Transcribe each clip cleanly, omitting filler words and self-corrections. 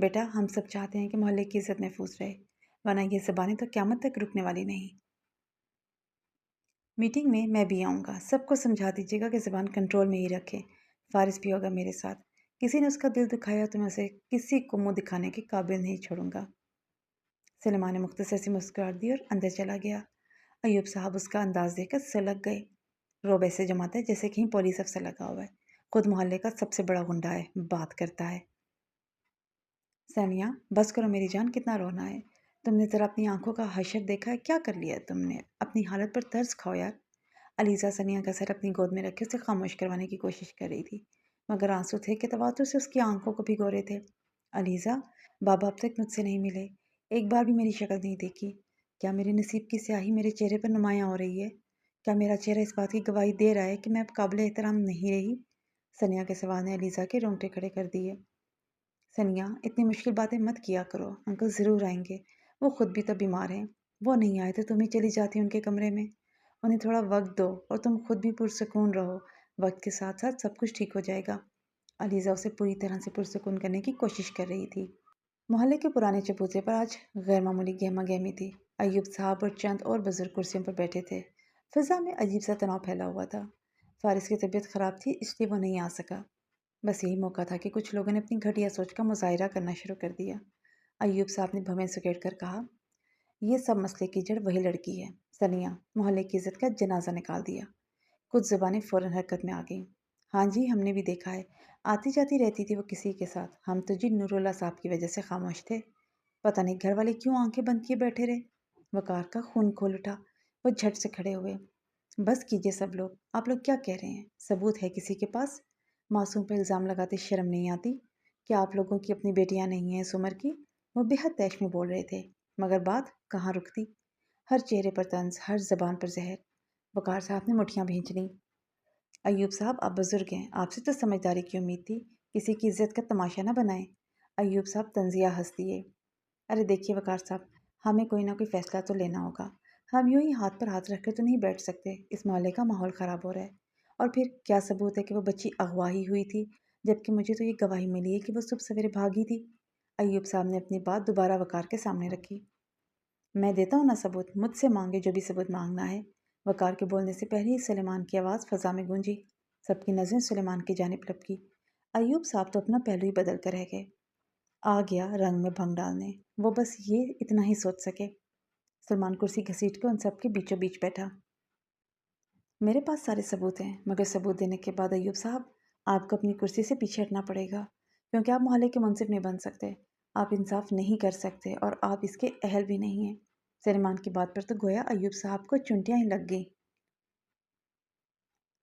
بیٹا ہم سب چاہتے ہیں کہ محلے کی عزت محفوظ رہے، ورنہ یہ زبانیں تو قیامت تک رکنے والی نہیں۔ میٹنگ میں بھی آؤں گا، سب کو سمجھا دیجیے گا کہ زبان کنٹرول میں ہی رکھیں۔ فارس بھی ہوگا میرے ساتھ، کسی نے اس کا دل دکھایا تو میں اسے کسی کو منہ دکھانے کے قابل نہیں چھوڑوں گا۔ سلیمان نے مختصر سی مسکراہٹ دی اور اندر چلا گیا۔ ایوب صاحب اس کا انداز دیکھ کر سلگ گئے۔ روب ایسے جماتا ہے جیسے کہیں پولیس افسر لگا ہوا ہے، خود محلے کا سب سے بڑا غنڈہ ہے، بات کرتا ہے۔ ثانیہ بس کرو میری جان، کتنا رونا ہے؟ تم نے ذرا اپنی آنکھوں کا حشر دیکھا ہے؟ کیا کر لیا تم نے؟ اپنی حالت پر ترس کھاؤ یار۔ علیزہ ثانیہ کا سر اپنی گود میں رکھے اسے خاموش کروانے کی کوشش کر رہی تھی، مگر آنسو تھے کہ تواتر سے اس کی آنکھوں کو بھگو رہے تھے۔ علیزہ، بابا اب تک مجھ سے نہیں ملے، ایک بار بھی میری شکل نہیں دیکھی۔ کیا میرے نصیب کی سیاہی میرے چہرے پر نمایاں ہو رہی ہے؟ کیا میرا چہرہ اس بات کی گواہی دے رہا ہے کہ میں اب قابل احترام نہیں رہی؟ ثانیہ کے سوال نے علیزہ کے رونگٹے کھڑے کر دیے۔ ثانیہ اتنی مشکل باتیں مت کیا کرو، انکل ضرور آئیں گے، وہ خود بھی تو بیمار ہیں، وہ نہیں آئے تو تم ہی چلی جاتی ان کے کمرے میں۔ انہیں تھوڑا وقت دو اور تم خود بھی پرسکون رہو، وقت کے ساتھ ساتھ سب کچھ ٹھیک ہو جائے گا۔ علیزہ اسے پوری طرح سے پرسکون کرنے کی کوشش کر رہی تھی۔ محلے کے پرانے چبوترے پر آج غیر معمولی گہما گہمی تھی۔ ایوب صاحب اور چند اور بزرگ کرسیوں پر بیٹھے تھے۔ فضا میں عجیب سا تناؤ پھیلا ہوا تھا۔ فارس کی طبیعت خراب تھی اس لیے وہ نہیں آ سکا۔ بس یہی موقع تھا کہ کچھ لوگوں نے اپنی گھٹیا سوچ کا مظاہرہ کرنا شروع کر دیا۔ ایوب صاحب نے بھویں سکیڑ کر کہا، یہ سب مسئلے کی جڑ وہی لڑکی ہے، ثانیہ، محلے کی عزت کا جنازہ نکال دیا۔ کچھ زبانیں فوراً حرکت میں آ گئیں۔ ہاں جی، ہم نے بھی دیکھا ہے، آتی جاتی رہتی تھی وہ کسی کے ساتھ، ہم تو جی نور اللہ صاحب کی وجہ سے خاموش تھے، پتہ نہیں گھر والے کیوں آنکھیں بند کیے بیٹھے رہے۔ وقار کا خون کھول اٹھا، وہ جھٹ سے کھڑے ہوئے۔ بس کیجیے سب لوگ، آپ لوگ کیا کہہ رہے ہیں؟ ثبوت ہے کسی کے پاس؟ معصوم پہ الزام لگاتے شرم نہیں آتی؟ کیا آپ لوگوں کی اپنی بیٹیاں نہیں ہیں اس عمر کی؟ وہ بے حد طیش میں بول رہے تھے، مگر بات کہاں رکتی؟ ہر چہرے پر طنز، ہر زبان پر زہر۔ وقار صاحب نے مٹھیاں بھینچ لیں۔ ایوب صاحب آپ بزرگ ہیں، آپ سے تو سمجھداری کی امید تھی، کسی کی عزت کا تماشا نہ بنائیں۔ ایوب صاحب طنزیہ ہنس دیے۔ ارے دیکھیے وقار صاحب، ہمیں کوئی نہ کوئی فیصلہ تو لینا ہوگا، ہم یوں ہی ہاتھ پر ہاتھ رکھ کر تو نہیں بیٹھ سکتے، اس محلے کا ماحول خراب ہو رہا ہے۔ اور پھر کیا ثبوت ہے کہ وہ بچی اغوا ہی ہوئی تھی، جبکہ مجھے تو یہ گواہی ملی ہے کہ وہ صبح سویرے بھاگی تھی۔ ایوب صاحب نے اپنی بات دوبارہ وقار کے سامنے رکھی۔ میں دیتا ہوں نا ثبوت، مجھ سے مانگے جو بھی ثبوت مانگنا ہے۔ وقار کے بولنے سے پہلے ہی سلیمان کی آواز فضا میں گونجی، سب کی نظریں سلیمان کی جانب لپکی۔ ایوب صاحب تو اپنا پہلو ہی بدل کر رہ گئے۔ آ گیا رنگ میں بھنگ ڈالنے، وہ بس یہ اتنا ہی سوچ سکے۔ سلمان کرسی گھسیٹ کے ان سب کے بیچوں بیچ بیٹھا۔ میرے پاس سارے ثبوت ہیں، مگر ثبوت دینے کے بعد ایوب صاحب آپ کو اپنی کرسی سے پیچھے ہٹنا پڑے گا، کیونکہ آپ محلے کے منصب نہیں بن سکتے، آپ انصاف نہیں کر سکتے اور آپ اس کے اہل بھی نہیں ہیں۔ سلیمان کی بات پر تو گویا ایوب صاحب کو چنٹیاں ہی لگ گئیں۔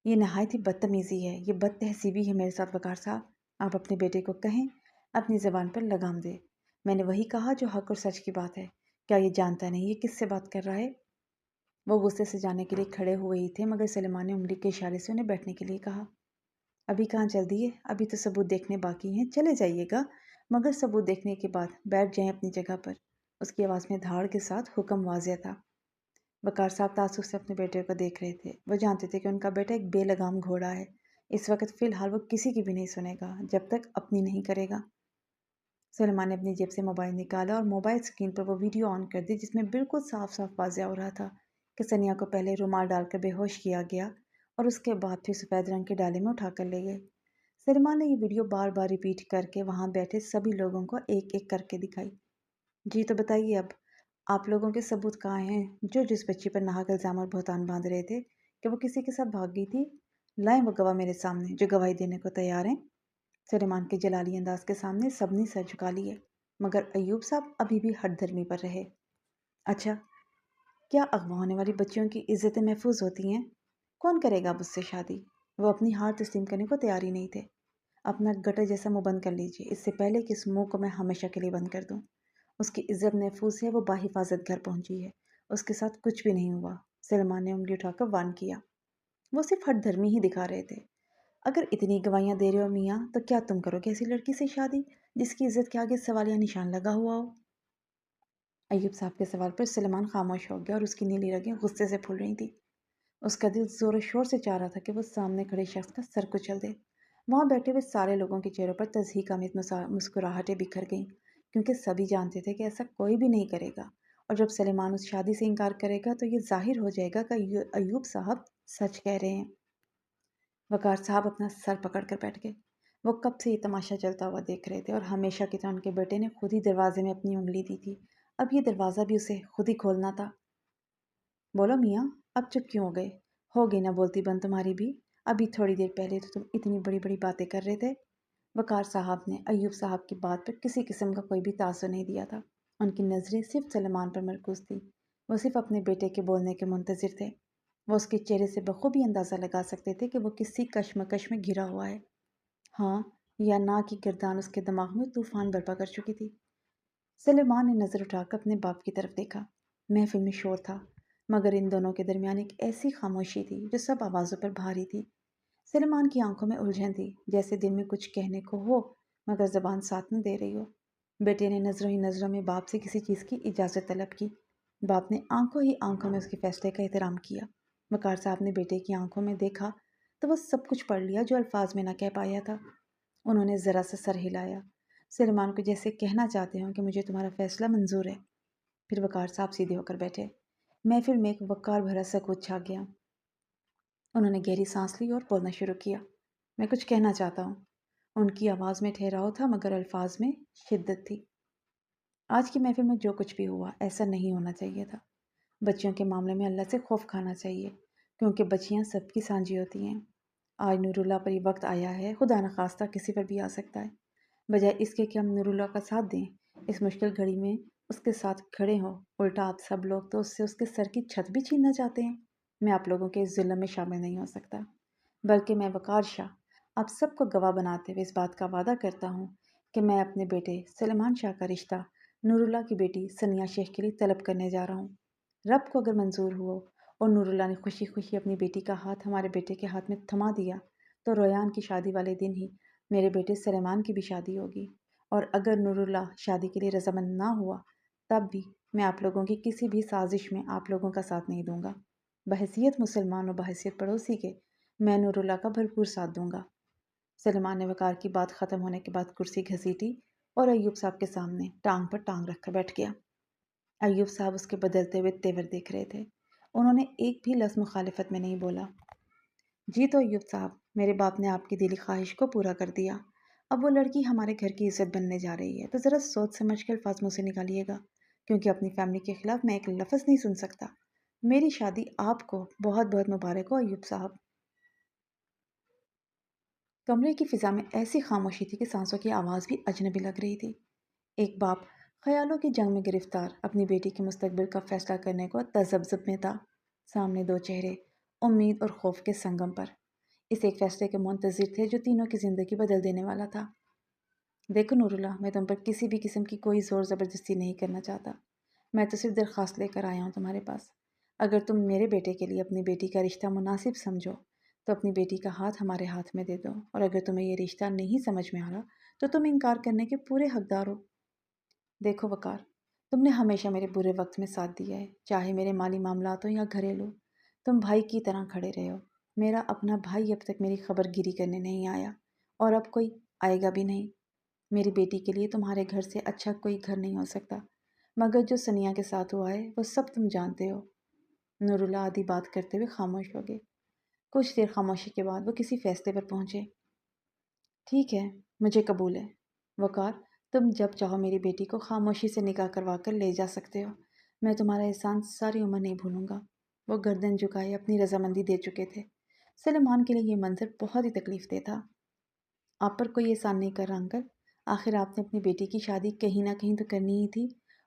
یہ نہایت ہی بدتمیزی ہے، یہ بد تہذیبی ہے میرے ساتھ وقار صاحب، آپ اپنے بیٹے کو کہیں اپنی زبان پر لگام دے۔ میں نے وہی کہا جو حق اور سچ کی بات ہے، کیا یہ جانتا نہیں یہ کس سے بات کر رہا ہے؟ وہ غصے سے جانے کے لیے کھڑے ہوئے ہی تھے، مگر سلیمان نے انگلی کے اشارے سے انہیں بیٹھنے کے لیے کہا۔ ابھی کہاں جلدی ہے، ابھی تو ثبوت دیکھنے باقی ہیں، چلے جائیے گا، مگر ثبوت دیکھنے کے بعد بیٹھ جائیں اپنی جگہ پر۔ اس کی آواز میں دھاڑ کے ساتھ حکم واضح تھا۔ وقار صاحب تعصب سے اپنے بیٹے کو دیکھ رہے تھے، وہ جانتے تھے کہ ان کا بیٹا ایک بے لگام گھوڑا ہے، اس وقت فی الحال وہ کسی کی بھی نہیں سنے گا جب تک اپنی نہیں کرے گا۔ سلیمان نے اپنی جیب سے موبائل نکالا اور موبائل اسکرین پر وہ ویڈیو آن کر دی جس میں بالکل صاف صاف واضح ہو رہا تھا کہ ثانیہ کو پہلے رومال ڈال کر بے ہوش کیا گیا اور اس کے بعد پھر سفید رنگ کے ڈالے میں اٹھا کر لے گئے۔ سلیمان نے یہ ویڈیو بار بار ریپیٹ کر کے وہاں بیٹھے سبھی لوگوں کو ایک ایک کر کے دکھائی۔ جی تو بتائیے اب، آپ لوگوں کے ثبوت کہاں ہیں جو جس بچی پر ناحق الزام اور بہتان باندھ رہے تھے کہ وہ کسی کے ساتھ بھاگ گئی تھی؟ لائیں وہ گواہ میرے سامنے جو گواہی دینے کو تیار ہیں۔ سلیمان کے جلالی انداز کے سامنے سب نے سر جھکا لیے، مگر ایوب صاحب ابھی بھی ہٹ دھرمی پر رہے۔ اچھا، کیا اغوا ہونے والی بچیوں کی عزتیں محفوظ ہوتی ہیں؟ کون کرے گا اب اس سے شادی؟ وہ اپنی ہار تسلیم کرنے کو تیار ہی نہیں تھے۔ اپنا گٹر جیسا منہ بند کر لیجیے، اس سے پہلے کہ اس منہ کو میں ہمیشہ کے لیے بند کر دوں۔ اس کی عزت محفوظ ہے، وہ باحفاظت گھر پہنچی ہے، اس کے ساتھ کچھ بھی نہیں ہوا۔ سلیمان نے انگلی اٹھا کر وارن کیا۔ وہ صرف ہٹ دھرمی ہی دکھا رہے تھے۔ اگر اتنی گواہیاں دے رہے ہو میاں، تو کیا تم کرو گے ایسی لڑکی سے شادی جس کی عزت کے آگے سوالیہ نشان لگا ہوا ہو؟ ایوب صاحب کے سوال پر سلیمان خاموش ہو گیا اور اس کی نیلی رگیں غصے سے پھول رہی تھیں۔ اس کا دل زور و شور سے چاہ رہا تھا کہ وہ سامنے کھڑے شخص کا سر کچل دے، وہاں بیٹھے ہوئے سارے لوگوں کے چہروں پر تصحیق آمیز مسکراہٹیں بکھر گئیں، کیونکہ سبھی جانتے تھے کہ ایسا کوئی بھی نہیں کرے گا، اور جب سلیمان اس شادی سے انکار کرے گا تو یہ ظاہر ہو جائے گا کہ ایوب صاحب سچ کہہ رہے ہیں۔ وقار صاحب اپنا سر پکڑ کر بیٹھ گئے۔ وہ کب سے یہ تماشا چلتا ہوا دیکھ رہے تھے، اور ہمیشہ کی طرح ان کے بیٹے نے خود ہی دروازے میں اپنی انگلی دی تھی، اب یہ دروازہ بھی اسے خود ہی کھولنا تھا۔ بولو میاں، اب چپ کیوں ہو گئے؟ ہو گئی نہ بولتی بند تمہاری بھی؟ ابھی تھوڑی دیر پہلے تو تم اتنی بڑی بڑی باتیں کر رہے تھے۔ وقار صاحب نے ایوب صاحب کی بات پر کسی قسم کا کوئی بھی تاثر نہیں دیا تھا۔ ان کی نظریں صرف سلیمان پر مرکوز تھی، وہ صرف اپنے بیٹے کے بولنے کے منتظر تھے۔ وہ اس کے چہرے سے بخوبی اندازہ لگا سکتے تھے کہ وہ کسی کشمکش میں گھرا ہوا ہے۔ ہاں یا نہ کی گردان اس کے دماغ میں طوفان برپا کر چکی تھی۔ سلیمان نے نظر اٹھا کر اپنے باپ کی طرف دیکھا۔ محفل میں شور تھا، مگر ان دونوں کے درمیان ایک ایسی خاموشی تھی جو سب آوازوں پر بھاری تھی۔ سلیمان کی آنکھوں میں الجھن تھی، جیسے دل میں کچھ کہنے کو ہو مگر زبان ساتھ نہ دے رہی ہو۔ بیٹے نے نظروں ہی نظروں میں باپ سے کسی چیز کی اجازت طلب کی۔ باپ نے آنکھوں ہی آنکھوں میں اس کے فیصلے کا احترام کیا۔ وقار صاحب نے بیٹے کی آنکھوں میں دیکھا تو وہ سب کچھ پڑھ لیا جو الفاظ میں نہ کہہ پایا تھا۔ انہوں نے ذرا سا سر ہلایا، سلیمان کو جیسے کہنا چاہتے ہوں کہ مجھے تمہارا فیصلہ منظور ہے۔ پھر وقار صاحب سیدھے ہو کر بیٹھے۔ محفل میں ایک وقار بھرا سکوت چھا گیا۔ انہوں نے گہری سانس لی اور بولنا شروع کیا۔ میں کچھ کہنا چاہتا ہوں۔ ان کی آواز میں ٹھہراؤ تھا مگر الفاظ میں شدت تھی۔ آج کی محفل میں جو کچھ بھی ہوا ایسا نہیں ہونا چاہیے تھا۔ بچیوں کے معاملے میں اللہ سے خوف کھانا چاہیے، کیونکہ بچیاں سب کی سانجی ہوتی ہیں۔ آج نور اللہ پر یہ وقت آیا ہے، خدا نخواستہ کسی پر بھی آ سکتا ہے۔ بجائے اس کے کہ ہم نور اللہ کا ساتھ دیں، اس مشکل گھڑی میں اس کے ساتھ کھڑے ہوں، الٹا آپ سب لوگ تو اس سے اس کے سر کی چھت بھی چھیننا چاہتے ہیں۔ میں آپ لوگوں کے اس ظلم میں شامل نہیں ہو سکتا، بلکہ میں وقار شاہ آپ سب کو گواہ بناتے ہوئے اس بات کا وعدہ کرتا ہوں کہ میں اپنے بیٹے سلیمان شاہ کا رشتہ نور اللہ کی بیٹی ثنیہ شیخ کے لیے طلب کرنے جا رہا ہوں۔ رب کو اگر منظور ہو اور نور اللہ نے خوشی خوشی اپنی بیٹی کا ہاتھ ہمارے بیٹے کے ہاتھ میں تھما دیا تو ریان کی شادی والے دن ہی میرے بیٹے سلیمان کی بھی شادی ہوگی، اور اگر نور اللہ شادی کے لیے رضامند نہ ہوا تب بھی میں آپ لوگوں کی کسی بھی سازش میں آپ لوگوں کا ساتھ نہیں دوں گا۔ بحیثیت مسلمان و بحیثیت پڑوسی کے میں نور اللہ کا بھرپور ساتھ دوں گا۔ سلیمان نے وقار کی بات ختم ہونے کے بعد کرسی گھسیٹی اور ایوب صاحب کے سامنے ٹانگ پر ٹانگ رکھ کر بیٹھ گیا۔ ایوب صاحب اس کے بدلتے ہوئے تیور دیکھ رہے تھے۔ انہوں نے ایک بھی لفظ مخالفت میں نہیں بولا۔ جی تو ایوب صاحب، میرے باپ نے آپ کی دلی خواہش کو پورا کر دیا۔ اب وہ لڑکی ہمارے گھر کی عزت بننے جا رہی ہے، تو ذرا سوچ سمجھ کے الفاظ منہ سے نکالیے گا، کیونکہ اپنی فیملی کے خلاف میں ایک لفظ نہیں سن سکتا۔ میری شادی آپ کو بہت بہت مبارک ہو ایوب صاحب۔ کمرے کی فضا میں ایسی خاموشی تھی کہ سانسوں کی آواز بھی اجنبی لگ رہی تھی۔ ایک باپ خیالوں کی جنگ میں گرفتار اپنی بیٹی کے مستقبل کا فیصلہ کرنے کو تذبذب میں تھا۔ سامنے دو چہرے امید اور خوف کے سنگم پر اس ایک فیصلے کے منتظر تھے جو تینوں کی زندگی بدل دینے والا تھا۔ دیکھو نور اللہ، میں تم پر کسی بھی قسم کی کوئی زور زبردستی نہیں کرنا چاہتا۔ میں تو صرف درخواست لے کر آیا ہوں تمہارے پاس۔ اگر تم میرے بیٹے کے لیے اپنی بیٹی کا رشتہ مناسب سمجھو تو اپنی بیٹی کا ہاتھ ہمارے ہاتھ میں دے دو، اور اگر تمہیں یہ رشتہ نہیں سمجھ میں آ رہا تو تم انکار کرنے کے پورے حقدار ہو۔ دیکھو وقار، تم نے ہمیشہ میرے برے وقت میں ساتھ دیا ہے، چاہے میرے مالی معاملات ہوں یا گھریلو۔ تم بھائی کی طرح کھڑے رہے ہو۔ میرا اپنا بھائی اب تک میری خبر گیری کرنے نہیں آیا، اور اب کوئی آئے گا بھی نہیں۔ میری بیٹی کے لیے تمہارے گھر سے اچھا کوئی گھر نہیں ہو سکتا، مگر جو ثنیہ کے ساتھ ہوا ہے وہ سب تم جانتے ہو۔ نور اللہ آدھی بات کرتے ہوئے خاموش ہو گئے۔ کچھ دیر خاموشی کے بعد وہ کسی فیصلے پر پہنچے۔ ٹھیک ہے، مجھے قبول ہے۔ وقار، تم جب چاہو میری بیٹی کو خاموشی سے نکاح کروا کر لے جا سکتے ہو۔ میں تمہارا احسان ساری عمر نہیں بھولوں گا۔ وہ گردن جھکائے اپنی رضامندی دے چکے تھے۔ سلیمان کے لیے یہ منظر بہت ہی تکلیف دہ تھا۔ آپ پر کوئی احسان نہیں کر رہا انکل، آخر آپ نے اپنی بیٹی کی شادی کہیں نہ کہیں تو کرنی ہی تھی،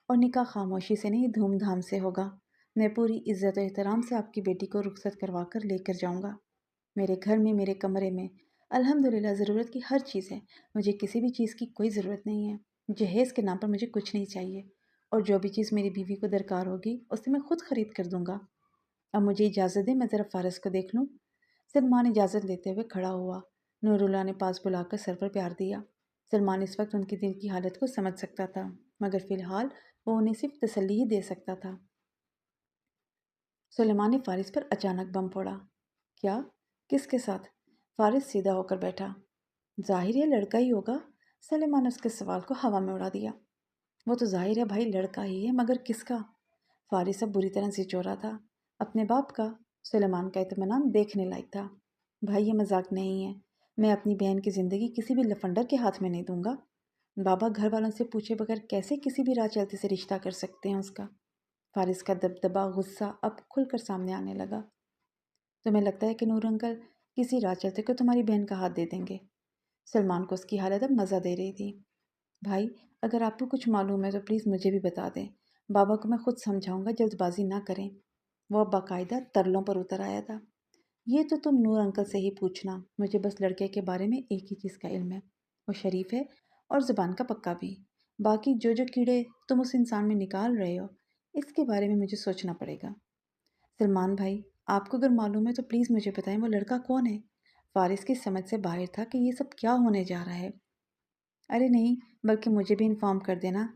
اور نکاح خاموشی سے نہیں دھوم دھام سے ہوگا۔ میں پوری عزت و احترام سے آپ کی بیٹی کو رخصت کروا کر لے کر جاؤں گا۔ میرے گھر میں میرے کمرے میں الحمدللہ ضرورت کی ہر چیز ہے، مجھے کسی بھی چیز کی کوئی ضرورت نہیں ہے۔ جہیز کے نام پر مجھے کچھ نہیں چاہیے، اور جو بھی چیز میری بیوی کو درکار ہوگی اسے میں خود خرید کر دوں گا۔ اب مجھے اجازت دیں میں ذرا فارس کو دیکھ لوں۔ سلمان اجازت لیتے ہوئے کھڑا ہوا۔ نور اللہ نے پاس بلا کر سر پر پیار دیا۔ سلمان اس وقت ان کی دل کی حالت کو سمجھ سکتا تھا، مگر فی الحال وہ انہیں صرف تسلی ہی دے سکتا تھا۔ سلیمان نے فارس پر اچانک بم پھوڑا۔ کیا؟ کس کے ساتھ؟ فارس سیدھا ہو کر بیٹھا۔ ظاہر ہے لڑکا ہی ہوگا۔ سلیمان نے اس کے سوال کو ہوا میں اڑا دیا۔ وہ تو ظاہر ہے بھائی لڑکا ہی ہے، مگر کس کا؟ فارس اب بری طرح چورا تھا۔ اپنے باپ کا۔ سلیمان کا اطمینان دیکھنے لائق تھا۔ بھائی یہ مذاق نہیں ہے، میں اپنی بہن کی زندگی کسی بھی لفنڈر کے ہاتھ میں نہیں دوں گا۔ بابا گھر والوں سے پوچھے بغیر کیسے کسی بھی راہ چلتے سے رشتہ کر سکتے ہیں اس کا؟ فارس کا دبدبا غصہ اب کھل کر سامنے آنے لگا۔ تمہیں لگتا ہے کہ نور انکل کسی راہ چلتے کو تمہاری بہن کا ہاتھ دے دیں گے؟ سلمان کو اس کی حالت اب مزہ دے رہی تھی۔ بھائی اگر آپ کو کچھ معلوم ہے تو پلیز مجھے بھی بتا دیں، بابا کو میں خود سمجھاؤں گا، جلد بازی نہ کریں۔ وہ اب باقاعدہ ترلوں پر اتر آیا تھا۔ یہ تو تم نور انکل سے ہی پوچھنا، مجھے بس لڑکے کے بارے میں ایک ہی چیز کا علم ہے، وہ شریف ہے اور زبان کا پکا بھی۔ باقی جو جو کیڑے تم اس انسان میں نکال رہے ہو، اس کے بارے میں مجھے سوچنا پڑے گا۔ سلمان بھائی آپ کو اگر معلوم ہے تو پلیز مجھے بتائیں وہ لڑکا کون ہے؟ فارس کی سمجھ سے باہر تھا کہ یہ سب کیا ہونے جا رہا ہے۔ ارے نہیں، بلکہ مجھے بھی انفارم کر دینا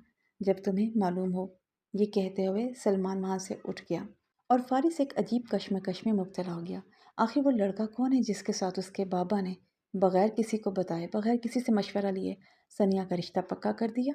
جب تمہیں معلوم ہو۔ یہ کہتے ہوئے سلمان وہاں سے اٹھ گیا اور فارس ایک عجیب کشمکش میں مبتلا ہو گیا۔ آخر وہ لڑکا کون ہے جس کے ساتھ اس کے بابا نے بغیر کسی کو بتائے، بغیر کسی سے مشورہ لیے ثنیا کا رشتہ پکا کر دیا؟